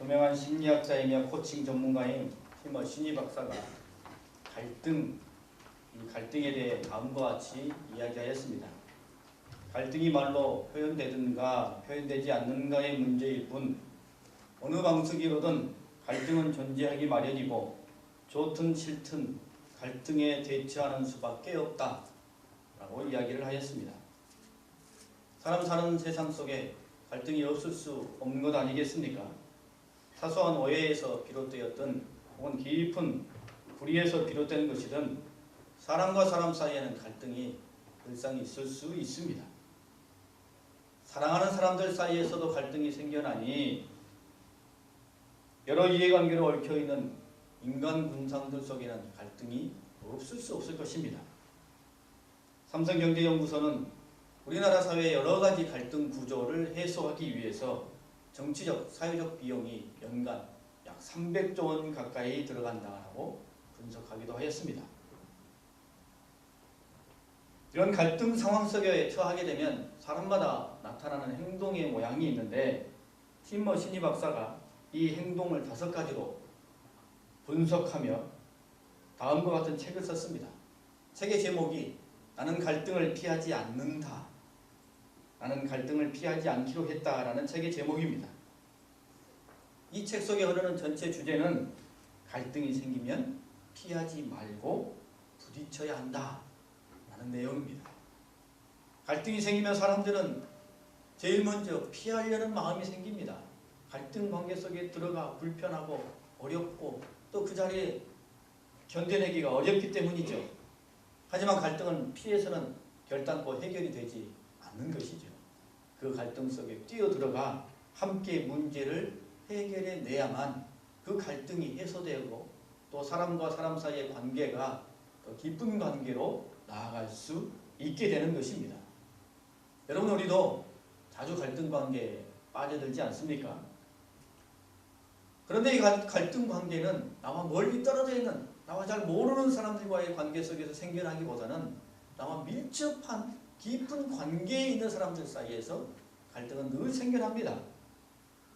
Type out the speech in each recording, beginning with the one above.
유명한 심리학자이며 코칭 전문가인 티머 시니 박사가 이 갈등에 대해 다음과 같이 이야기하였습니다. 갈등이 말로 표현되든가 표현되지 않는가의 문제일 뿐 어느 방식으로든 갈등은 존재하기 마련이고 좋든 싫든 갈등에 대처하는 수밖에 없다 라고 이야기를 하였습니다. 사람 사는 세상 속에 갈등이 없을 수 없는 것 아니겠습니까? 사소한 오해에서 비롯되었던 혹은 깊은 불의에서 비롯된 것이든 사람과 사람 사이에는 갈등이 일상 있을 수 있습니다. 사랑하는 사람들 사이에서도 갈등이 생겨나니 여러 이해관계로 얽혀있는 인간 군상들 속에는 갈등이 없을 수 없을 것입니다. 삼성경제연구소는 우리나라 사회의 여러 가지 갈등 구조를 해소하기 위해서 정치적, 사회적 비용이 연간 약 300조 원 가까이 들어간다고 분석하기도 하였습니다. 이런 갈등 상황 속에 처하게 되면 사람마다 나타나는 행동의 모양이 있는데 티머 시니 박사가 이 행동을 5가지로 분석하며 다음과 같은 책을 썼습니다. 책의 제목이 나는 갈등을 피하지 않는다. 나는 갈등을 피하지 않기로 했다라는 책의 제목입니다. 이 책 속에 흐르는 전체 주제는 갈등이 생기면 피하지 말고 부딪혀야 한다 라는 내용입니다. 갈등이 생기면 사람들은 제일 먼저 피하려는 마음이 생깁니다. 갈등 관계 속에 들어가 불편하고 어렵고 또 그 자리에 견뎌내기가 어렵기 때문이죠. 하지만 갈등은 피해서는 결단코 해결이 되지 않는 것이죠. 그 갈등 속에 뛰어들어가 함께 문제를 해결해 내야만 그 갈등이 해소되고 또 사람과 사람 사이의 관계가 더 깊은 관계로 나아갈 수 있게 되는 것입니다. 여러분, 우리도 자주 갈등 관계에 빠져들지 않습니까? 그런데 이 갈등 관계는 나와 멀리 떨어져 있는, 나와 잘 모르는 사람들과의 관계 속에서 생겨나기보다는 나와 밀접한 깊은 관계에 있는 사람들 사이에서 갈등은 늘 생겨납니다.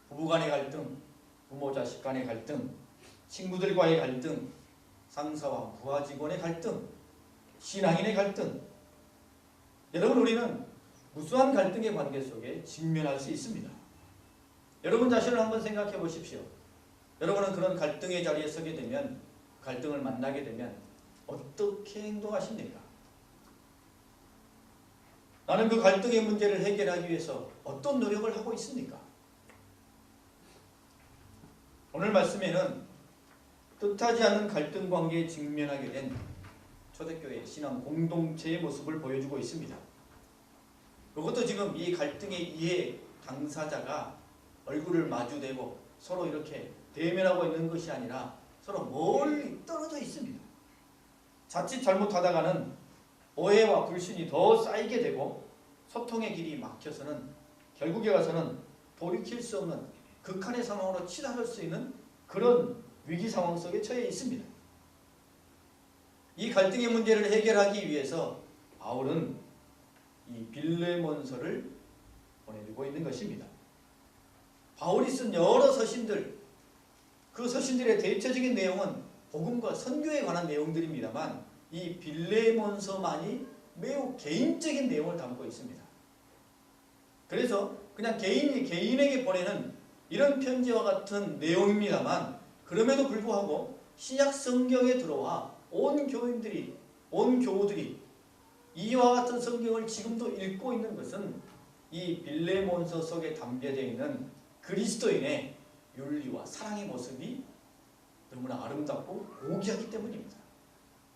부부 간의 갈등, 부모 자식 간의 갈등, 친구들과의 갈등, 상사와 부하 직원의 갈등, 신앙인의 갈등. 여러분, 우리는 무수한 갈등의 관계 속에 직면할 수 있습니다. 여러분 자신을 한번 생각해 보십시오. 여러분은 그런 갈등의 자리에 서게 되면, 갈등을 만나게 되면 어떻게 행동하십니까? 나는 그 갈등의 문제를 해결하기 위해서 어떤 노력을 하고 있습니까? 오늘 말씀에는 뜻하지 않은 갈등 관계에 직면하게 된 초대교회 신앙 공동체의 모습을 보여주고 있습니다. 그것도 지금 이 갈등의 이해 당사자가 얼굴을 마주대고 서로 이렇게 대면하고 있는 것이 아니라 서로 멀리 떨어져 있습니다. 자칫 잘못하다가는 오해와 불신이 더 쌓이게 되고 소통의 길이 막혀서는 결국에 가서는 돌이킬 수 없는 극한의 상황으로 치달을 수 있는 그런 위기 상황 속에 처해 있습니다. 이 갈등의 문제를 해결하기 위해서 바울은 이 빌레몬서를 보내주고 있는 것입니다. 바울이 쓴 여러 서신들, 그 서신들의 대체적인 내용은 복음과 선교에 관한 내용들입니다만 이 빌레몬서만이 매우 개인적인 내용을 담고 있습니다. 그래서 그냥 개인이 개인에게 보내는 이런 편지와 같은 내용입니다만 그럼에도 불구하고 신약 성경에 들어와 온 교인들이, 온 교우들이 이와 같은 성경을 지금도 읽고 있는 것은 이 빌레몬서 속에 담겨져 있는 그리스도인의 윤리와 사랑의 모습이 너무나 아름답고 고귀하기 때문입니다.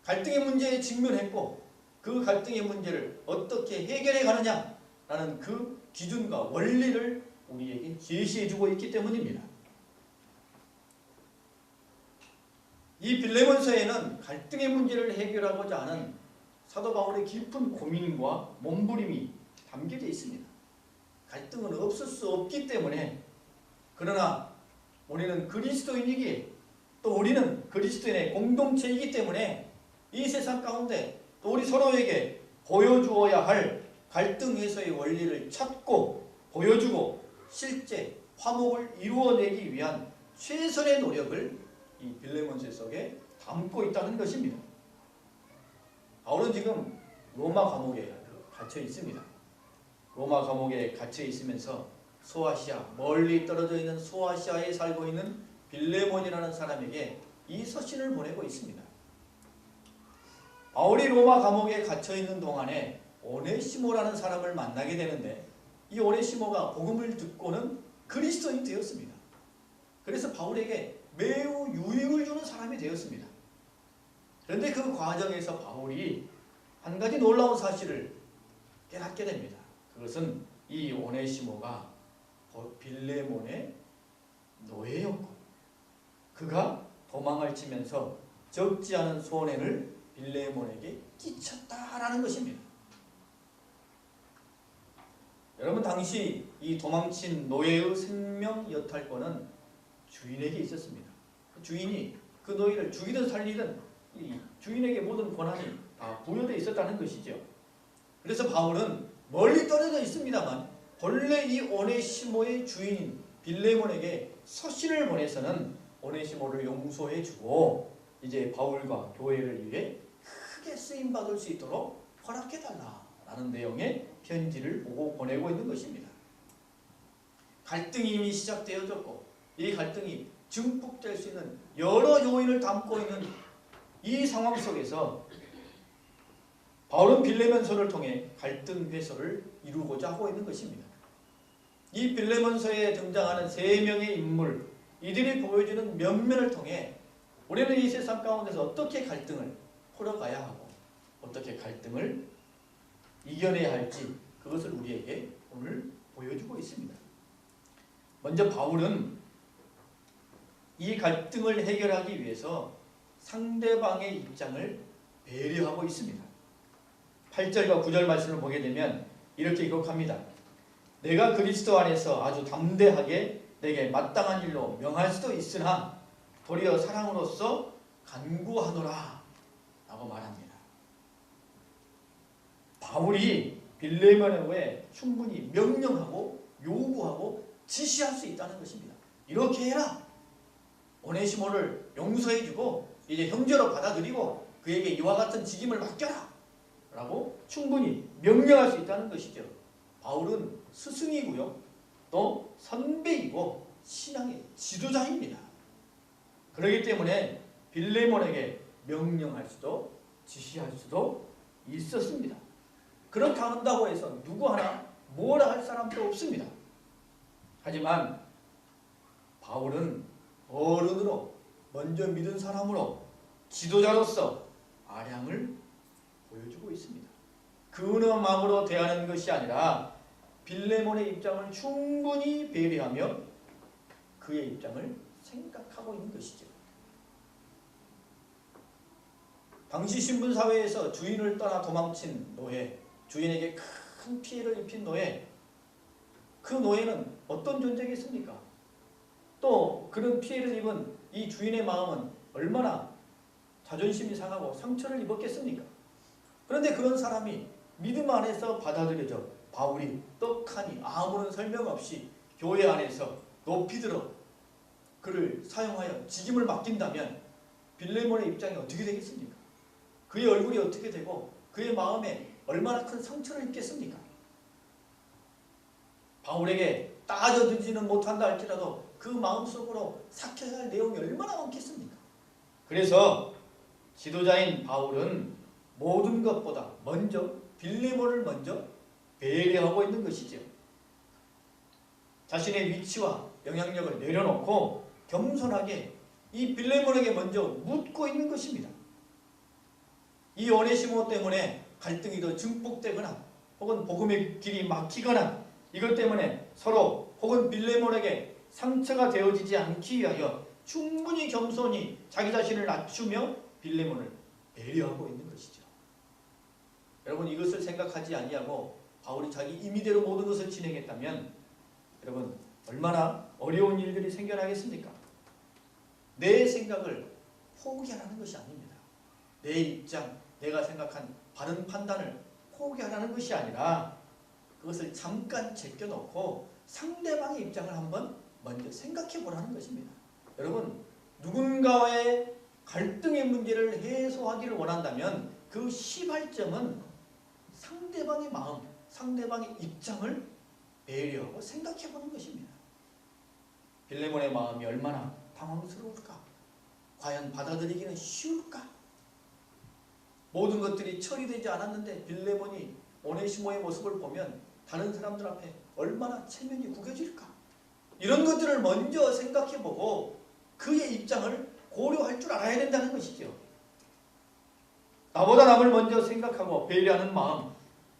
갈등의 문제에 직면했고 그 갈등의 문제를 어떻게 해결해 가느냐라는 그 기준과 원리를 우리에게 제시해주고 있기 때문입니다. 이 빌레몬서에는 갈등의 문제를 해결하고자 하는 사도 바울의 깊은 고민과 몸부림이 담겨져 있습니다. 갈등은 없을 수 없기 때문에, 그러나 우리는 그리스도인이기에 또 우리는 그리스도인의 공동체이기 때문에 이 세상 가운데 또 우리 서로에게 보여주어야 할 갈등 해소의 원리를 찾고 보여주고 실제 화목을 이루어내기 위한 최선의 노력을 이 빌레몬서 속에 담고 있다는 것입니다. 바울은 지금 로마 감옥에 갇혀 있습니다. 로마 감옥에 갇혀 있으면서 소아시아, 멀리 떨어져 있는 소아시아에 살고 있는 빌레몬이라는 사람에게 이 서신을 보내고 있습니다. 바울이 로마 감옥에 갇혀 있는 동안에 오네시모라는 사람을 만나게 되는데, 이 오네시모가 복음을 듣고는 그리스도인이 되었습니다. 그래서 바울에게 매우 유익을 주는 사람이 되었습니다. 그런데 그 과정에서 바울이 한 가지 놀라운 사실을 깨닫게 됩니다. 그것은 이 오네시모가 빌레몬의 노예였고, 그가 도망을 치면서 적지 않은 손해를 빌레몬에게 끼쳤다라는 것입니다. 여러분, 당시 이 도망친 노예의 생명 여탈권은 주인에게 있었습니다. 주인이 그 노예를 죽이든 살리든 이 주인에게 모든 권한이 다 부여되어 있었다는 것이죠. 그래서 바울은 멀리 떨어져 있습니다만 본래 이 오네시모의 주인인 빌레몬에게 서신을 보내서는 오네시모를 용서해주고 이제 바울과 교회를 위해 크게 쓰임받을 수 있도록 허락해달라라는 내용의 편지를 보내고 있는 것입니다. 갈등이 이미 시작되어졌고 이 갈등이 증폭될 수 있는 여러 요인을 담고 있는 이 상황 속에서 바울은 빌레몬서를 통해 갈등 해소를 이루고자 하고 있는 것입니다. 이 빌레몬서에 등장하는 세 명의 인물, 이들이 보여주는 면면을 통해 우리는 이 세상 가운데서 어떻게 갈등을 풀어가야 하고 어떻게 갈등을 이겨내야 할지 그것을 우리에게 오늘 보여주고 있습니다. 먼저 바울은 이 갈등을 해결하기 위해서 상대방의 입장을 배려하고 있습니다. 8절과 9절 말씀을 보게 되면 이렇게 기록합니다. 내가 그리스도 안에서 아주 담대하게 내게 마땅한 일로 명할 수도 있으나 도리어 사랑으로서 간구하노라 라고 말합니다. 바울이 빌레몬에게 충분히 명령하고 요구하고 지시할 수 있다는 것입니다. 이렇게 해라. 오네시모를 용서해주고 이제 형제로 받아들이고 그에게 이와 같은 직임을 맡겨라 라고 충분히 명령할 수 있다는 것이죠. 바울은 스승이고요, 또 선배이고 신앙의 지도자입니다. 그렇기 때문에 빌레몬에게 명령할 수도 지시할 수도 있었습니다. 그렇게 한다고 해서 누구 하나 뭐라 할 사람도 없습니다. 하지만 바울은 어른으로 먼저 믿은 사람으로 지도자로서 아량을 보여주고 있습니다. 그은한 마음으로 대하는 것이 아니라 빌레몬의 입장을 충분히 배려하며 그의 입장을 생각하고 있는 것이죠. 당시 신분사회에서 주인을 떠나 도망친 노예, 주인에게 큰 피해를 입힌 노예, 그 노예는 어떤 존재겠습니까? 또 그런 피해를 입은 이 주인의 마음은 얼마나 자존심이 상하고 상처를 입었겠습니까? 그런데 그런 사람이 믿음 안에서 받아들여져 바울이 떡하니 아무런 설명 없이 교회 안에서 높이 들어 그를 사용하여 직임을 맡긴다면 빌레몬의 입장이 어떻게 되겠습니까? 그의 얼굴이 어떻게 되고 그의 마음에 얼마나 큰 상처를 입겠습니까? 바울에게 따져들지는 못한다 할지라도 그 마음속으로 삭혀야 할 내용이 얼마나 많겠습니까? 그래서 지도자인 바울은 모든 것보다 먼저 빌레몬을 먼저 배려하고 있는 것이죠. 자신의 위치와 영향력을 내려놓고 겸손하게 이 빌레몬에게 먼저 묻고 있는 것입니다. 이 오네시모 때문에 갈등이 더 증폭되거나 혹은 복음의 길이 막히거나 이것 때문에 서로 혹은 빌레몬에게 상처가 되어지지 않기 위하여 충분히 겸손히 자기 자신을 낮추며 빌레몬을 배려하고 있는 것이죠. 여러분, 이것을 생각하지 아니하고 바울이 자기 임의대로 모든 것을 진행했다면 여러분 얼마나 어려운 일들이 생겨나겠습니까? 내 생각을 포기하라는 것이 아닙니다. 내 입장, 내가 생각한 바른 판단을 포기하라는 것이 아니라 그것을 잠깐 제껴놓고 상대방의 입장을 한번 먼저 생각해 보라는 것입니다. 여러분, 누군가와의 갈등의 문제를 해소하기를 원한다면 그 시발점은 상대방의 마음, 상대방의 입장을 배려하고 생각해 보는 것입니다. 빌레몬의 마음이 얼마나 당황스러울까? 과연 받아들이기는 쉬울까? 모든 것들이 처리되지 않았는데 빌레몬이 오네시모의 모습을 보면 다른 사람들 앞에 얼마나 체면이 구겨질까? 이런 것들을 먼저 생각해보고 그의 입장을 고려할 줄 알아야 된다는 것이죠. 나보다 남을 먼저 생각하고 배려하는 마음,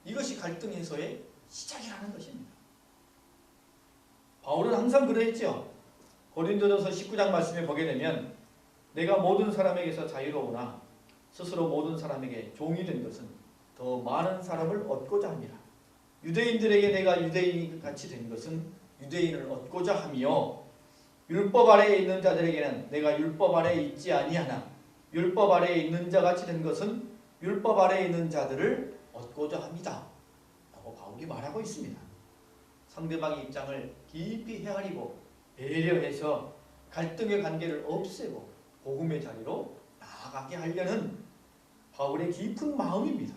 이것이 갈등 해소의 시작이라는 것입니다. 바울은 항상 그랬죠. 고린도전서 19장 말씀에 보게 되면 내가 모든 사람에게서 자유로우나 스스로 모든 사람에게 종이 된 것은 더 많은 사람을 얻고자 합니다. 유대인들에게 내가 유대인이 같이 된 것은 유대인을 얻고자 하며 율법 아래에 있는 자들에게는 내가 율법 아래에 있지 아니하나 율법 아래에 있는 자 같이 된 것은 율법 아래에 있는 자들을 얻고자 합니다. 라고 바울이 말하고 있습니다. 상대방의 입장을 깊이 헤아리고 배려해서 갈등의 관계를 없애고 복음의 자리로 나아가게 하려는 바울의 깊은 마음입니다.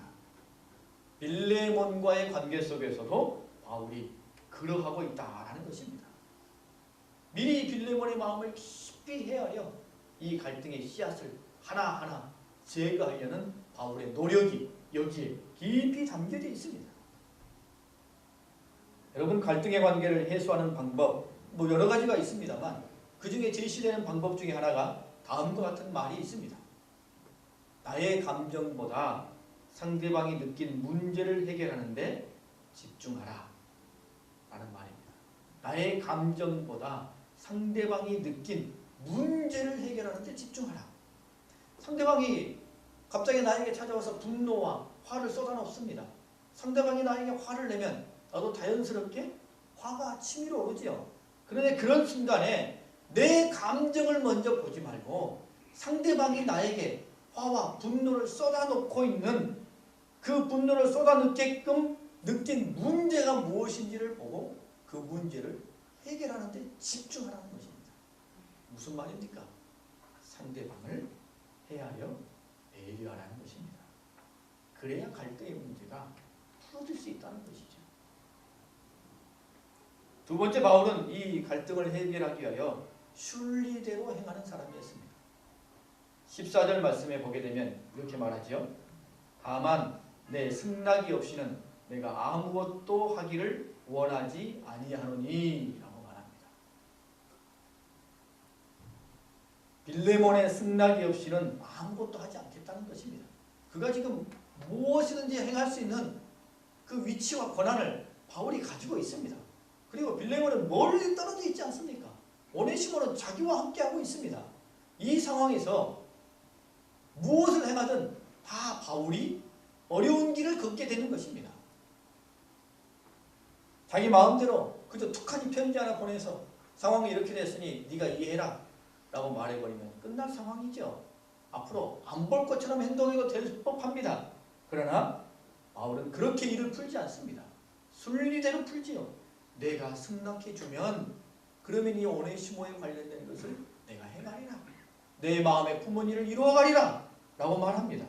빌레몬과의 관계 속에서도 바울이 그러하고 있다라는 것입니다. 미리 빌레몬의 마음을 깊이 헤아려 이 갈등의 씨앗을 하나하나 제거하려는 바울의 노력이 여기에 깊이 담겨져 있습니다. 여러분, 갈등의 관계를 해소하는 방법 여러 가지가 있습니다만 그 중에 제시되는 방법 중에 하나가 다음과 같은 말이 있습니다. 나의 감정보다 상대방이 느낀 문제를 해결하는 데 집중하라 라는 말입니다. 나의 감정보다 상대방이 느낀 문제를 해결하는 데 집중하라. 상대방이 갑자기 나에게 찾아와서 분노와 화를 쏟아놓습니다. 상대방이 나에게 화를 내면 나도 자연스럽게 화가 치밀어 오르지요. 그런데 그런 순간에 내 감정을 먼저 보지 말고 상대방이 나에게 화와 분노를 쏟아놓고 있는 그 분노를 쏟아넣게끔 느낀 문제가 무엇인지를 보고 그 문제를 해결하는 데 집중하라는 것입니다. 무슨 말입니까? 상대방을 헤아려 배려하라는 것입니다. 그래야 갈등의 문제가 풀어질 수 있다는 것이죠. 두 번째, 바울은 이 갈등을 해결하기 위하여 순리대로 행하는 사람이었습니다. 14절 말씀에 보게 되면 이렇게 말하죠. 다만 내 승낙이 없이는 내가 아무것도 하기를 원하지 아니하노니 라고 말합니다. 빌레몬의 승낙이 없이는 아무것도 하지 않겠다는 것입니다. 그가 지금 무엇이든지 행할 수 있는 그 위치와 권한을 바울이 가지고 있습니다. 그리고 빌레몬은 멀리 떨어져 있지 않습니까? 오네시모는 자기와 함께하고 있습니다. 이 상황에서 무엇을 행하든 다 바울이 어려운 길을 걷게 되는 것입니다. 자기 마음대로 그저 툭하니 편지 하나 보내서 상황이 이렇게 됐으니 네가 이해해라 라고 말해버리면 끝날 상황이죠. 앞으로 안 볼 것처럼 행동해도 될 법합니다. 그러나 바울은 그렇게 일을 풀지 않습니다. 순리대로 풀지요. 내가 승낙해주면 그러면 이 오네시모에 관련된 것을 내가 행하리라. 내 마음의 품은 일을 이루어가리라 라고 말합니다.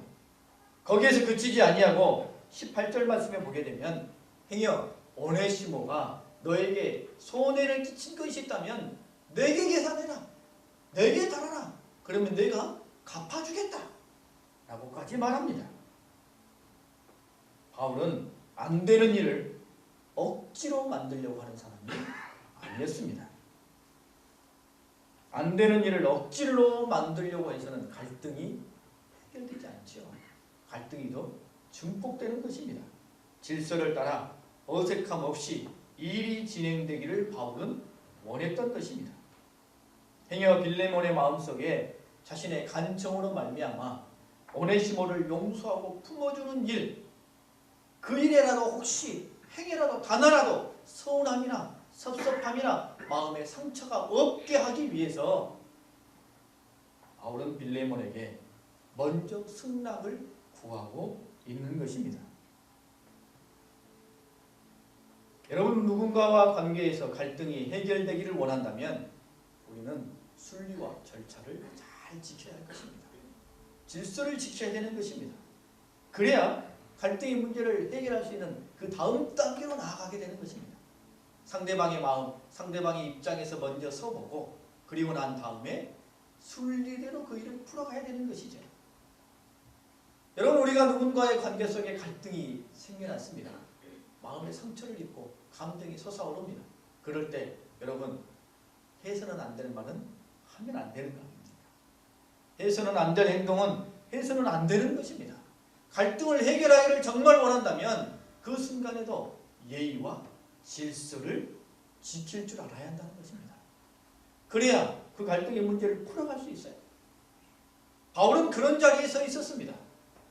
거기에서 그치지 아니하고 18절 말씀에 보게 되면 행여 오네시모가 너에게 손해를 끼친 것이 있다면 내게 계산해라. 내게 달아라. 그러면 내가 갚아주겠다 라고까지 말합니다. 바울은 안 되는 일을 억지로 만들려고 하는 사람이 아니었습니다. 안 되는 일을 억지로 만들려고 해서는 갈등이 해결되지 않죠. 갈등이 더 증폭되는 것입니다. 질서를 따라 어색함 없이 일이 진행되기를 바울은 원했던 것입니다. 행여 빌레몬의 마음속에 자신의 간청으로 말미암아 오네시모를 용서하고 품어주는 일, 그 일에라도 혹시 행여라도 단어라도 서운함이나 섭섭함이나 마음의 상처가 없게 하기 위해서 바울은 빌레몬에게 먼저 승낙을 구하고 있는 것입니다. 여러분, 누군가와 관계에서 갈등이 해결되기를 원한다면 우리는 순리와 절차를 잘 지켜야 할 것입니다. 질서를 지켜야 되는 것입니다. 그래야 갈등의 문제를 해결할 수 있는 그 다음 단계로 나아가게 되는 것입니다. 상대방의 마음, 상대방의 입장에서 먼저 서보고 그리고 난 다음에 순리대로 그 일을 풀어가야 되는 것이죠. 여러분, 우리가 누군가의 관계 속에 갈등이 생겨났습니다. 마음에 상처를 입고 감정이 솟아오릅니다. 그럴 때 여러분, 해서는 안 되는 말은 하면 안 되는 겁니다. 해서는 안 될 행동은 해서는 안 되는 것입니다. 갈등을 해결하기를 정말 원한다면 그 순간에도 예의와 질서를 지킬 줄 알아야 한다는 것입니다. 그래야 그 갈등의 문제를 풀어갈 수 있어요. 바울은 그런 자리에 서 있었습니다.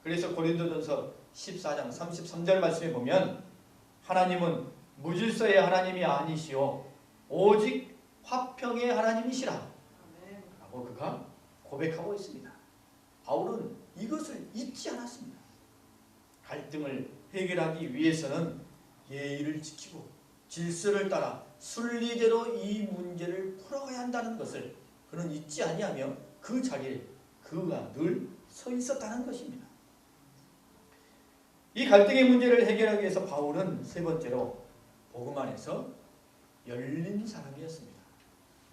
그래서 고린도전서 14장 33절 말씀에 보면 하나님은 무질서의 하나님이 아니시오 오직 화평의 하나님이시라 라고 그가 고백하고 있습니다. 바울은 이것을 잊지 않았습니다. 갈등을 해결하기 위해서는 예의를 지키고 질서를 따라 순리대로 이 문제를 풀어가야 한다는 것을 그는 잊지 아니하며 그 자리에 그가 늘 서 있었다는 것입니다. 이 갈등의 문제를 해결하기 위해서 바울은 세 번째로 복음 안에서 열린 사람이었습니다.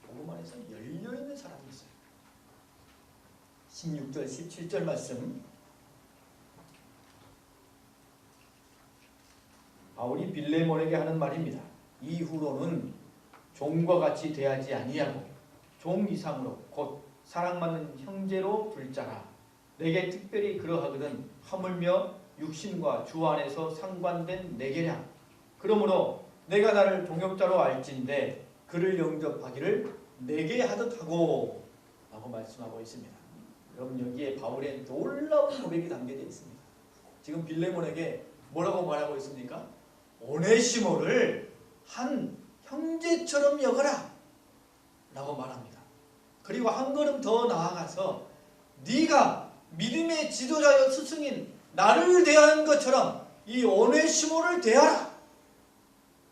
복음 안에서 열려있는 사람이었어요. 16절 17절 말씀, 바울이 빌레몬에게 하는 말입니다. 이후로는 종과 같이 대하지 아니하고 종 이상으로 곧 사랑받는 형제로 둘 자라. 내게 특별히 그러하거든 하물며 육신과 주 안에서 상관된 내게랴. 그러므로 내가 나를 동역자로 알진대 그를 영접하기를 내게 하듯 하고 라고 말씀하고 있습니다. 여러분, 여기에 바울의 놀라운 고백이 담겨져 있습니다. 지금 빌레몬에게 뭐라고 말하고 있습니까? 오네시모를 한 형제처럼 여거라 라고 말합니다. 그리고 한 걸음 더 나아가서 네가 믿음의 지도자여 스승인 나를 대하는 것처럼 이 오네시모를 대하라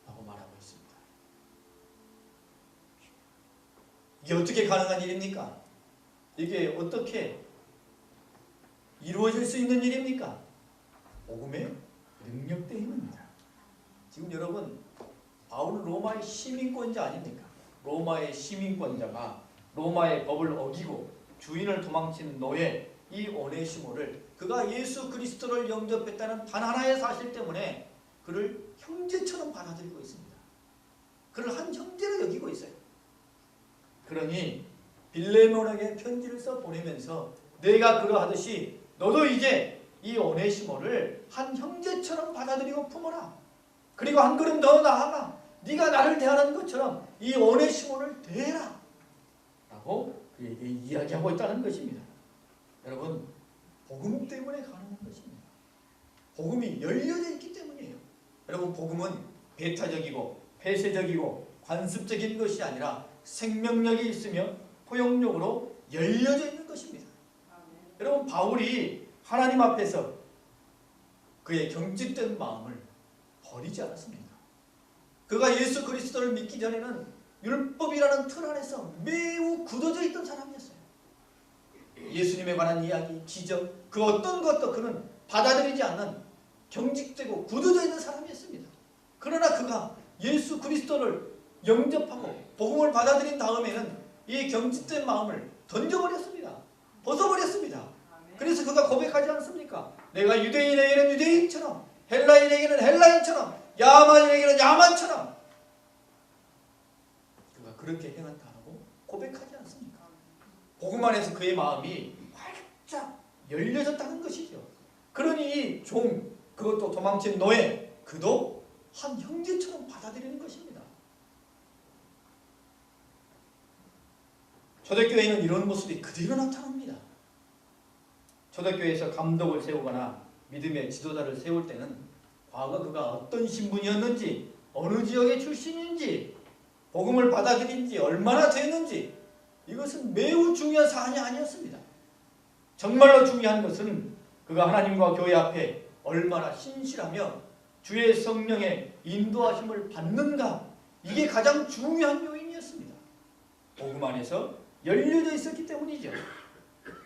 라고 말하고 있습니다. 이게 어떻게 가능한 일입니까? 이게 어떻게 이루어질 수 있는 일입니까? 복음의 능력 때문입니다. 지금 여러분, 바울은 로마의 시민권자 아닙니까? 로마의 시민권자가 로마의 법을 어기고 주인을 도망친 노예 이 오네시모를 그가 예수 그리스도를 영접했다는 단 하나의 사실 때문에 그를 형제처럼 받아들이고 있습니다. 그를 한 형제로 여기고 있어요. 그러니 빌레몬에게 편지를 써 보내면서 내가 그러하듯이 너도 이제 이 오네시모를 한 형제처럼 받아들이고 품어라. 그리고 한 걸음 더 나아가 네가 나를 대하는 것처럼 이 오네시모를 대해라 라고 그에게 이야기하고 있다는 것입니다. 여러분, 복음 때문에 가능한 것입니다. 복음이 열려져 있기 때문이에요. 여러분, 복음은 배타적이고 폐쇄적이고 관습적인 것이 아니라 생명력이 있으며 포용력으로 열려져 있는 것입니다. 여러분, 바울이 하나님 앞에서 그의 경직된 마음을 버리지 않았습니다. 그가 예수 그리스도를 믿기 전에는 율법이라는 틀 안에서 매우 굳어져 있던 사람이었어요. 예수님에 관한 이야기, 기적, 그 어떤 것도 그는 받아들이지 않는 경직되고 굳어져 있는 사람이었습니다. 그러나 그가 예수 그리스도를 영접하고 복음을 받아들인 다음에는 이 경직된 마음을 던져버렸습니다. 벗어버렸습니다. 그래서 그가 고백하지 않습니까? 내가 유대인에게는 유대인처럼, 헬라인에게는 헬라인처럼, 야만인에게는 야만처럼. 그가 그렇게 행한다고 고백하지 않습니까? 복음 안에서 그의 마음이 활짝 열려졌다는 것이죠. 그러니 이 종, 그것도 도망친 노예, 그도 한 형제처럼 받아들이는 것입니다. 초대교회는 이런 모습이 그대로 나타납니다. 초대교회에서 감독을 세우거나 믿음의 지도자를 세울 때는 과거 그가 어떤 신분이었는지, 어느 지역의 출신인지, 복음을 받아들인 지 얼마나 됐는지, 이것은 매우 중요한 사안이 아니었습니다. 정말로 중요한 것은 그가 하나님과 교회 앞에 얼마나 신실하며 주의 성령의 인도하심을 받는가, 이게 가장 중요한 요인이었습니다. 복음 안에서 열려져 있었기 때문이죠.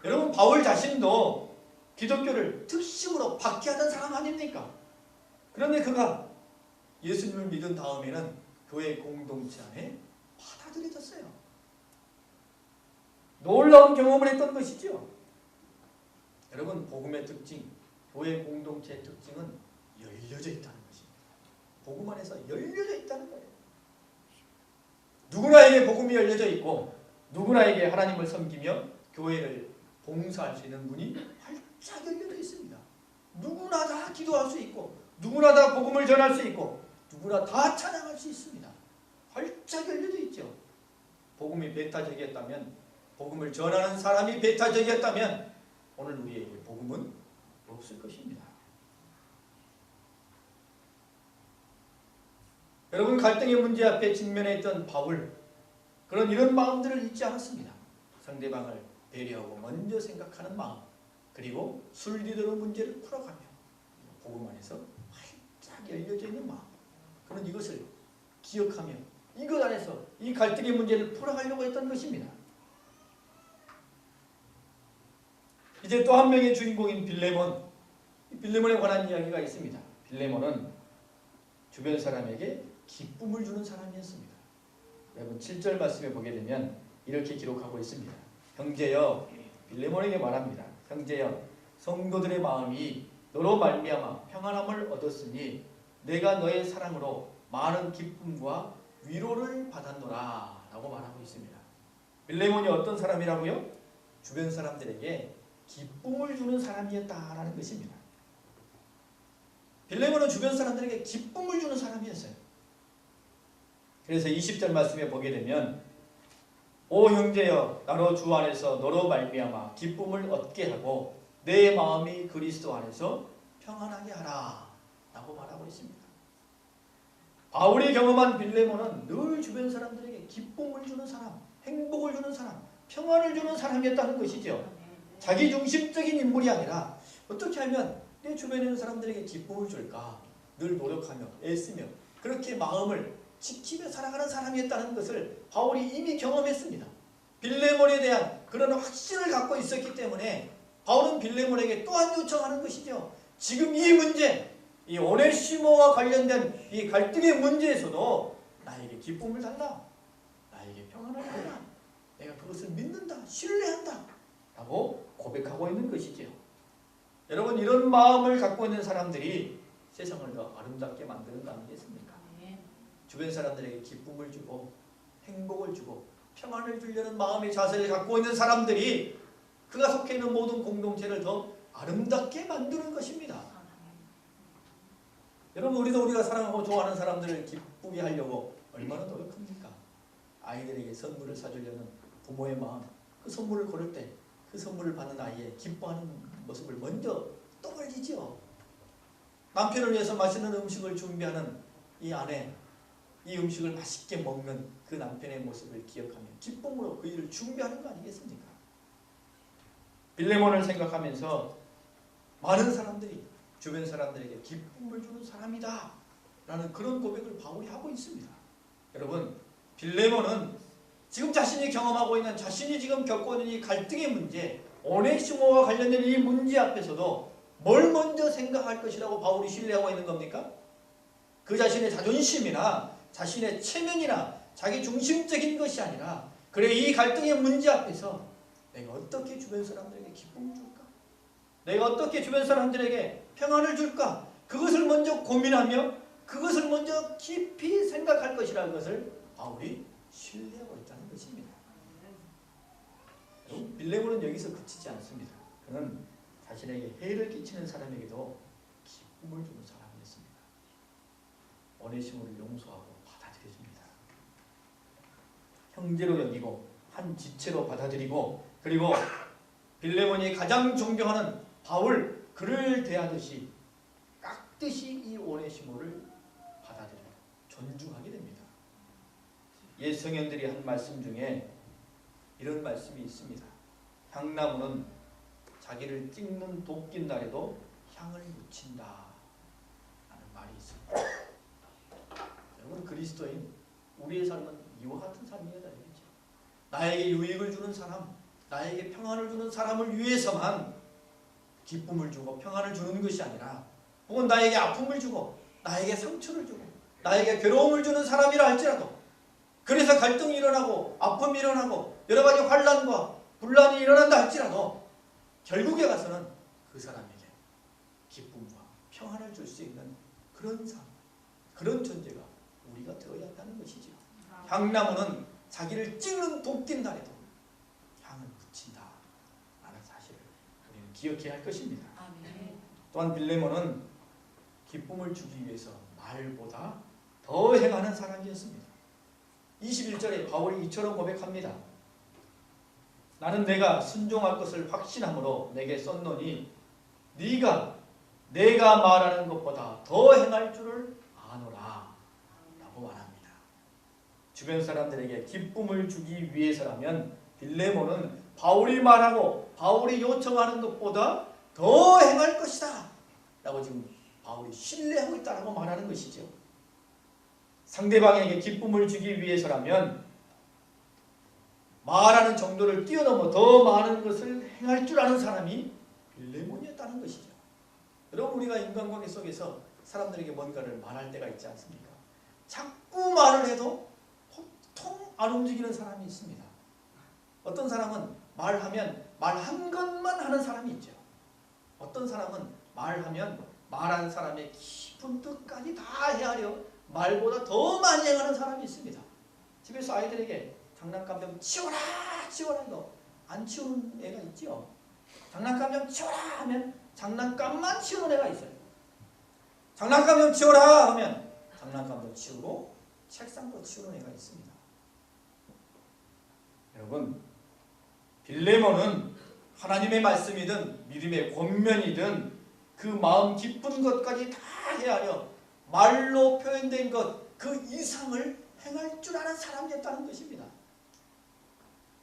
여러분 바울 자신도 기독교를 특심으로 박해하던 사람 아닙니까? 그런데 그가 예수님을 믿은 다음에는 교회 공동체 안에 받아들여졌어요. 놀라운 경험을 했던 것이죠. 여러분 복음의 특징, 교회 공동체의 특징은 열려져 있다는 것입니다. 복음 안에서 열려져 있다는 거예요. 누구나에게 복음이 열려져 있고 누구나에게 하나님을 섬기며 교회를 봉사할 수 있는 문이 활짝 열려져 있습니다. 누구나 다 기도할 수 있고 누구나 다 복음을 전할 수 있고 누구나 다 찬양할 수 있습니다. 활짝 열려져 있죠. 복음이 배타적이었다면, 복음을 전하는 사람이 배타적이었다면 오늘 우리에게 복음은 없을 것입니다. 여러분 갈등의 문제 앞에 직면했던 바울, 그런 이런 마음들을 잊지 않았습니다. 상대방을 배려하고 먼저 생각하는 마음, 그리고 순리대로 문제를 풀어가며 복음 안에서 활짝 열려져 있는 마음, 그런 이것을 기억하며 이것 안에서 이 갈등의 문제를 풀어가려고 했던 것입니다. 이제 또 한 명의 주인공인 빌레몬, 빌레몬에 관한 이야기가 있습니다. 빌레몬은 주변 사람에게 기쁨을 주는 사람이었습니다. 여러분 7절 말씀에 보게 되면 이렇게 기록하고 있습니다. 형제여, 빌레몬에게 말합니다. 형제여, 성도들의 마음이 너로 말미암아 평안함을 얻었으니 내가 너의 사랑으로 많은 기쁨과 위로를 받았노라 라고 말하고 있습니다. 빌레몬이 어떤 사람이라고요? 주변 사람들에게 기쁨을 주는 사람이었다라는 것입니다. 빌레몬은 주변 사람들에게 기쁨을 주는 사람이었어요. 그래서 20절 말씀에 보게 되면 오 형제여, 나로 주 안에서 너로 말미암아 기쁨을 얻게 하고 내 마음이 그리스도 안에서 평안하게 하라 라고 말하고 있습니다. 바울이 경험한 빌레몬은 늘 주변 사람들에게 기쁨을 주는 사람, 행복을 주는 사람, 평안을 주는 사람이었다는 것이죠. 자기 중심적인 인물이 아니라 어떻게 하면 내 주변에 있는 사람들에게 기쁨을 줄까 늘 노력하며 애쓰며 그렇게 마음을 지키며 살아가는 사람이었다는 것을 바울이 이미 경험했습니다. 빌레몬에 대한 그런 확신을 갖고 있었기 때문에 바울은 빌레몬에게 또한 요청하는 것이죠. 지금 이 문제, 이 오네시모와 관련된 이 갈등의 문제에서도 나에게 기쁨을 달라, 나에게 평안을 달라, 내가 그것을 믿는다, 신뢰한다 라고 고백하고 있는 것이지요. 여러분 이런 마음을 갖고 있는 사람들이 세상을 더 아름답게 만드는 거 아니겠습니까? 주변 사람들에게 기쁨을 주고 행복을 주고 평안을 주려는 마음의 자세를 갖고 있는 사람들이 그가 속해 있는 모든 공동체를 더 아름답게 만드는 것입니다. 여러분 우리가 사랑하고 좋아하는 사람들을 기쁘게 하려고 얼마나 노력합니까? 아이들에게 선물을 사주려는 부모의 마음, 그 선물을 고를 때 그 선물을 받는 아이의 기뻐하는 모습을 먼저 떠올리죠. 남편을 위해서 맛있는 음식을 준비하는 이 아내, 이 음식을 맛있게 먹는 그 남편의 모습을 기억하며 기쁨으로 그 일을 준비하는 거 아니겠습니까? 빌레몬을 생각하면서 많은 사람들이 주변 사람들에게 기쁨을 주는 사람이다 라는 그런 고백을 바울이 하고 있습니다. 여러분 빌레몬은 지금 자신이 경험하고 있는, 자신이 지금 겪고 있는 이 갈등의 문제, 오네시모와 관련된 이 문제 앞에서도 뭘 먼저 생각할 것이라고 바울이 신뢰하고 있는 겁니까? 그 자신의 자존심이나 자신의 체면이나 자기 중심적인 것이 아니라 그래 이 갈등의 문제 앞에서 내가 어떻게 주변 사람들에게 기쁨을 줄까? 내가 어떻게 주변 사람들에게 평안을 줄까? 그것을 먼저 고민하며 그것을 먼저 깊이 생각할 것이라는 것을 바울이 신뢰하고 있다는 것입니다. 여러분 빌레몬은 여기서 그치지 않습니다. 그는 자신에게 해를 끼치는 사람에게도 기쁨을 주는 사람이었습니다. 오네시모를 용서하고 받아들여줍니다. 형제로 여기고 한 지체로 받아들이고 그리고 빌레몬이 가장 존경하는 바울, 그를 대하듯이 깍듯이 이 오네시모를 받아들여 존중하게 됩니다. 옛 성현들이 한 말씀 중에 이런 말씀이 있습니다. 향나무는 자기를 찍는 도끼 날에도 향을 묻힌다 라는 말이 있습니다. 여러분 그리스도인 우리의 삶은 이와 같은 삶이어야 되겠죠. 나에게 유익을 주는 사람, 나에게 평안을 주는 사람을 위해서만 기쁨을 주고 평안을 주는 것이 아니라, 혹은 나에게 아픔을 주고 나에게 상처를 주고 나에게 괴로움을 주는 사람이라 할지라도, 그래서 갈등이 일어나고 아픔이 일어나고 여러 가지 환난과 분란이 일어난다 할지라도 결국에 가서는 그 사람에게 기쁨과 평안을 줄 수 있는 그런 삶, 그런 존재가 우리가 되어야 한다는 것이죠. 향나무는 자기를 찍는 도끼인 날에도 향을 붙인다 라는 사실을 우리는 기억해야 할 것입니다. 또한 빌레몬은 기쁨을 주기 위해서 말보다 더 행하는 사람이었습니다. 21절에 바울이 이처럼 고백합니다. 나는 내가 순종할 것을 확신함으로 내게 썼노니 네가 내가 말하는 것보다 더 행할 줄을 아노라 라고 말합니다. 주변 사람들에게 기쁨을 주기 위해서라면 빌레몬은 바울이 말하고 바울이 요청하는 것보다 더 행할 것이다 라고 지금 바울이 신뢰하고 있다고 말하는 것이죠. 상대방에게 기쁨을 주기 위해서라면 말하는 정도를 뛰어넘어 더 많은 것을 행할 줄 아는 사람이 빌레몬이었다는 것이죠. 여러분, 우리가 인간관계 속에서 사람들에게 뭔가를 말할 때가 있지 않습니까? 자꾸 말을 해도 보통 안 움직이는 사람이 있습니다. 어떤 사람은 말하면 말한 것만 하는 사람이 있죠. 어떤 사람은 말하면 말한 사람의 깊은 뜻까지 다 헤아려 말보다 더 많이 행하는 사람이 있습니다. 집에서 아이들에게 장난감 좀 치워라 치워라 이거 안 치우는 애가 있죠. 장난감 좀 치워라 하면 장난감만 치우는 애가 있어요. 장난감 좀 치워라 하면 장난감도 치우고 책상도 치우는 애가 있습니다. 여러분, 빌레몬은 하나님의 말씀이든 믿음의 권면이든 그 마음 깊은 것까지 다 헤아려 말로 표현된 것 그 이상을 행할 줄 아는 사람이었다는 것입니다.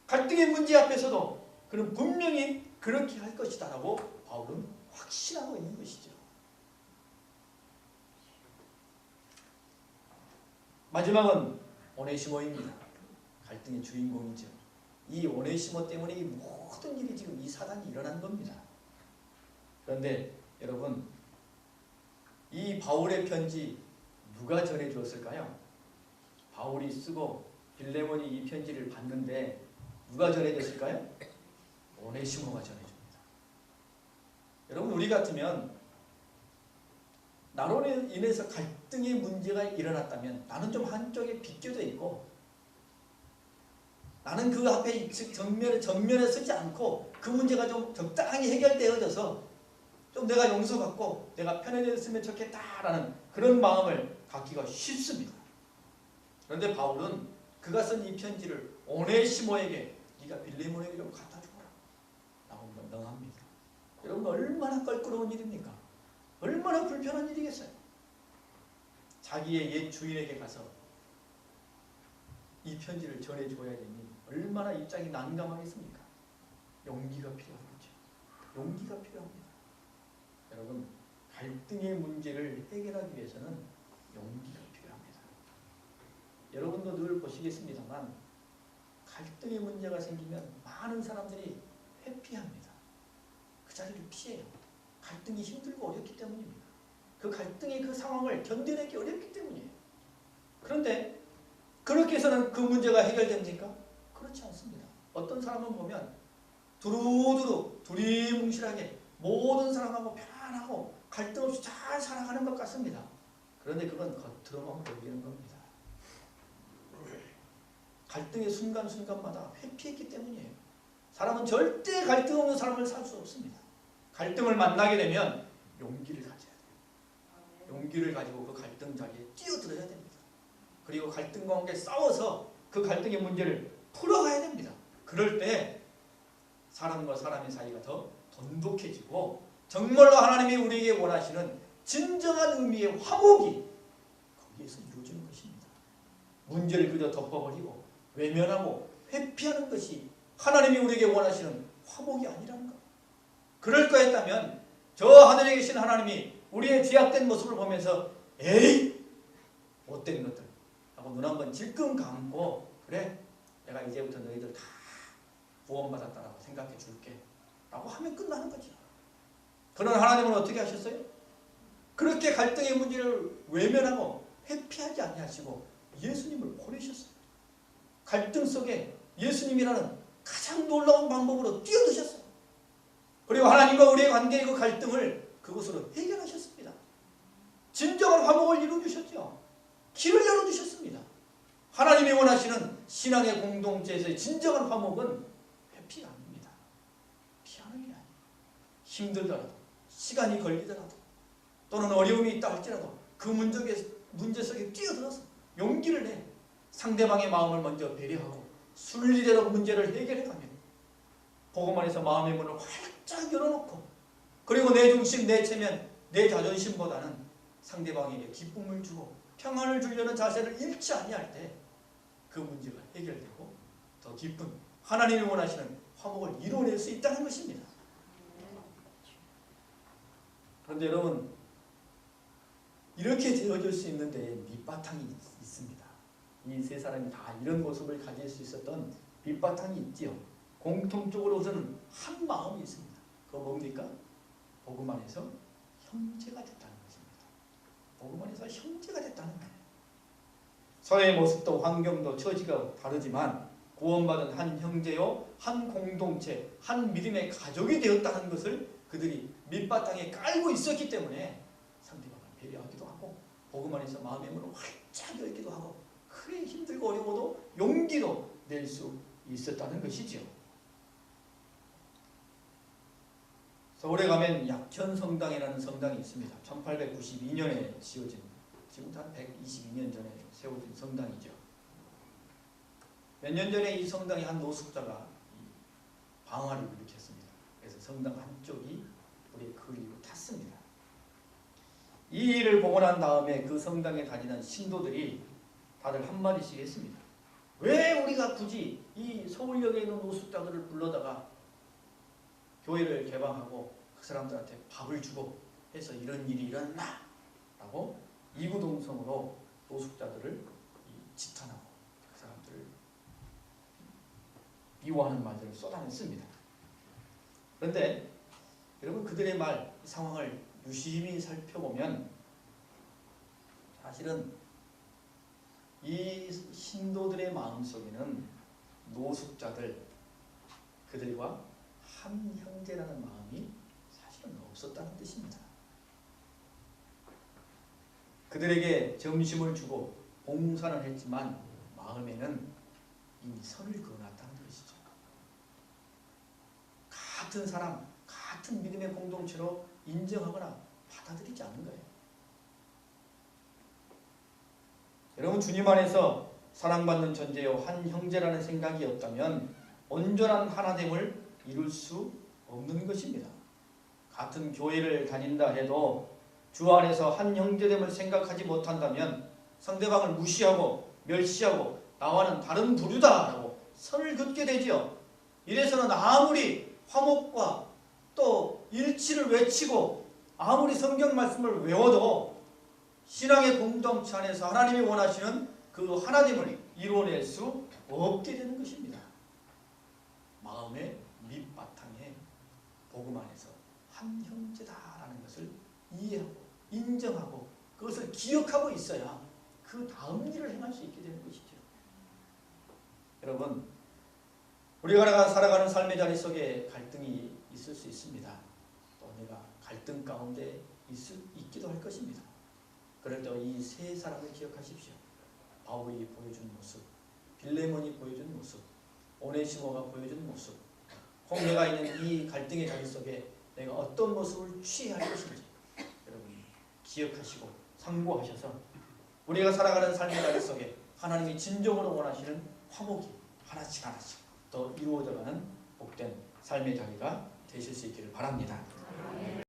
갈등의 문제 앞에서도 그는 분명히 그렇게 할 것이다 라고 바울은 확신하고 있는 것이죠. 마지막은 오네시모입니다. 갈등의 주인공이죠. 이 오네시모 때문에 이 모든 일이 지금 이 사단이 일어난 겁니다. 그런데 여러분, 이 바울의 편지 누가 전해주었을까요? 바울이 쓰고 빌레몬이 이 편지를 받는데 누가 전해줬을까요? 오네시모가 전해줍니다. 여러분, 우리 같으면 나로 인해서 갈등의 문제가 일어났다면 나는 좀 한쪽에 비껴져 있고 나는 그 앞에 정면에 서지 않고 그 문제가 좀 적당히 해결되어져서 좀 내가 용서받고 내가 편해졌으면 좋겠다라는 그런 마음을 갖기가 쉽습니다. 그런데 바울은 그가 쓴 이 편지를 오네시모에게 네가 빌레몬에게 좀 갖다 주거라 라고 명합니다. 여러분, 얼마나 껄끄러운 일입니까? 얼마나 불편한 일이겠어요? 자기의 옛 주인에게 가서 이 편지를 전해줘야 되니 얼마나 입장이 난감하겠습니까? 용기가 필요하겠죠. 용기가 필요합니다. 여러분, 갈등의 문제를 해결하기 위해서는 용기가 필요합니다. 여러분도 늘 보시겠습니다만 갈등의 문제가 생기면 많은 사람들이 회피합니다. 그 자리를 피해요. 갈등이 힘들고 어렵기 때문입니다. 그 갈등의 그 상황을 견뎌내기 어렵기 때문이에요. 그런데 그렇게 해서는 그 문제가 해결됩니까? 그렇지 않습니다. 어떤 사람은 보면 두루두루 두리뭉실하게 모든 사람하고 편하고 갈등 없이 잘 살아가는 것 같습니다. 그런데 그건 겉으로만 보이는 겁니다. 갈등의 순간순간마다 회피했기 때문이에요. 사람은 절대 갈등 없는 사람을 살 수 없습니다. 갈등을 만나게 되면 용기를 가져야 돼요. 용기를 가지고 그 갈등 자리에 뛰어들어야 됩니다. 그리고 갈등과 함께 싸워서 그 갈등의 문제를 풀어가야 됩니다. 그럴 때 사람과 사람의 사이가 더 돈독해지고 정말로 하나님이 우리에게 원하시는 진정한 의미의 화목이 거기에서 이루어지는 것입니다. 문제를 그저 덮어버리고 외면하고 회피하는 것이 하나님이 우리에게 원하시는 화목이 아니라는 것. 그럴 거였다면 저 하늘에 계신 하나님이 우리의 죄악된 모습을 보면서 에이 못된 것들 하고 눈 한번 질끈 감고 그래 내가 이제부터 너희들 다 구원받았다라고 생각해 줄게 라고 하면 끝나는 거죠. 그러나 하나님은 어떻게 하셨어요? 그렇게 갈등의 문제를 외면하고 회피하지 아니하시고 예수님을 보내셨어요. 갈등 속에 예수님이라는 가장 놀라운 방법으로 뛰어드셨어요. 그리고 하나님과 우리의 관계의 그 갈등을 그것으로 해결하셨습니다. 진정한 화목을 이루어주셨죠. 길을 열어주셨습니다. 하나님이 원하시는 신앙의 공동체에서의 진정한 화목은 회피가 아닙니다. 피하는 게 아니에요. 힘들더라도 시간이 걸리더라도 또는 어려움이 있다 할지라도 그 문제 속에 뛰어들어서 용기를 내 상대방의 마음을 먼저 배려하고 순리대로 문제를 해결해가면 복음 안에서 마음의 문을 활짝 열어놓고 그리고 내 중심, 내 체면, 내 자존심보다는 상대방에게 기쁨을 주고 평안을 주려는 자세를 잃지 아니할 때 그 문제가 해결되고 더 깊은 하나님이 원하시는 화목을 이루어낼 수 있다는 것입니다. 그런데 여러분, 이렇게 되어질 수 있는데 밑바탕이 있습니다. 이 세 사람이 다 이런 모습을 가질 수 있었던 밑바탕이 있지요. 공통적으로서는 한 마음이 있습니다. 그거 뭡니까? 복음 안에서 형제가 됐다는 것입니다. 복음 안에서 형제가 됐다는 거예요. 서로의 모습도 환경도 처지가 다르지만 구원받은 한 형제요, 한 공동체, 한 믿음의 가족이 되었다는 것을 그들이 밑바탕에 깔고 있었기 때문에 상대방을 배려하기도 하고 복음 안에서 마음의 문을 활짝 열기도 하고 그래 힘들고 어려워도 용기도 낼 수 있었다는 것이지요. 서울에 가면 약천성당이라는 성당이 있습니다. 1892년에 지어진, 지금 한 122년 전에 세워진 성당이죠. 몇 년 전에 이 성당의 한 노숙자가 방화를 일으켰습니다. 그래서 성당 한쪽이 불에 그을리고 탔습니다. 이 일을 보고 난 다음에 그 성당에 다니는 신도들이 다들 한마디씩 했습니다. 왜 우리가 굳이 이 서울역에 있는 노숙자들을 불러다가 교회를 개방하고 그 사람들한테 밥을 주고 해서 이런 일이 일어났나? 라고 이구동성으로 노숙자들을 지탄하고 그 사람들을 미워하는 말들을 쏟아냈습니다. 그런데 여러분 그들의 말, 이 상황을 유심히 살펴보면 사실은 이 신도들의 마음속에는 노숙자들, 그들과 한 형제라는 마음이 사실은 없었다는 뜻입니다. 그들에게 점심을 주고 봉사는 했지만 마음에는 이미 선을 그어놨다는 것이죠. 같은 사람, 같은 믿음의 공동체로 인정하거나 받아들이지 않는 거예요. 여러분 주님 안에서 사랑받는 존재요 한 형제라는 생각이 없다면 온전한 하나됨을 이룰 수 없는 것입니다. 같은 교회를 다닌다 해도 주 안에서 한 형제됨을 생각하지 못한다면 상대방을 무시하고 멸시하고 나와는 다른 부류다라고 선을 긋게 되지요. 이래서는 아무리 화목과 또 일치를 외치고 아무리 성경 말씀을 외워도 신앙의 공동체 안에서 하나님이 원하시는 그 하나됨을 이루어낼 수 없게 되는 것입니다. 마음의 밑바탕에 복음 안에서 한 형제다라는 것을 이해하고 인정하고 그것을 기억하고 있어야 그 다음 일을 행할 수 있게 되는 것이죠. 여러분 우리가 살아가는 삶의 자리 속에 갈등이 있을 수 있습니다. 또 내가 갈등 가운데 있기도 할 것입니다. 그럴 때 이 세 사람을 기억하십시오. 바울이 보여준 모습, 빌레몬이 보여준 모습, 오네시모가 보여준 모습, 홍해가 있는 이 갈등의 자리 속에 내가 어떤 모습을 취해야 할 것인지 여러분이 기억하시고 상고하셔서 우리가 살아가는 삶의 자리 속에 하나님이 진정으로 원하시는 화목이 하나씩 하나씩 더 이루어져가는 복된 삶의 자리가 되실 수 있기를 바랍니다.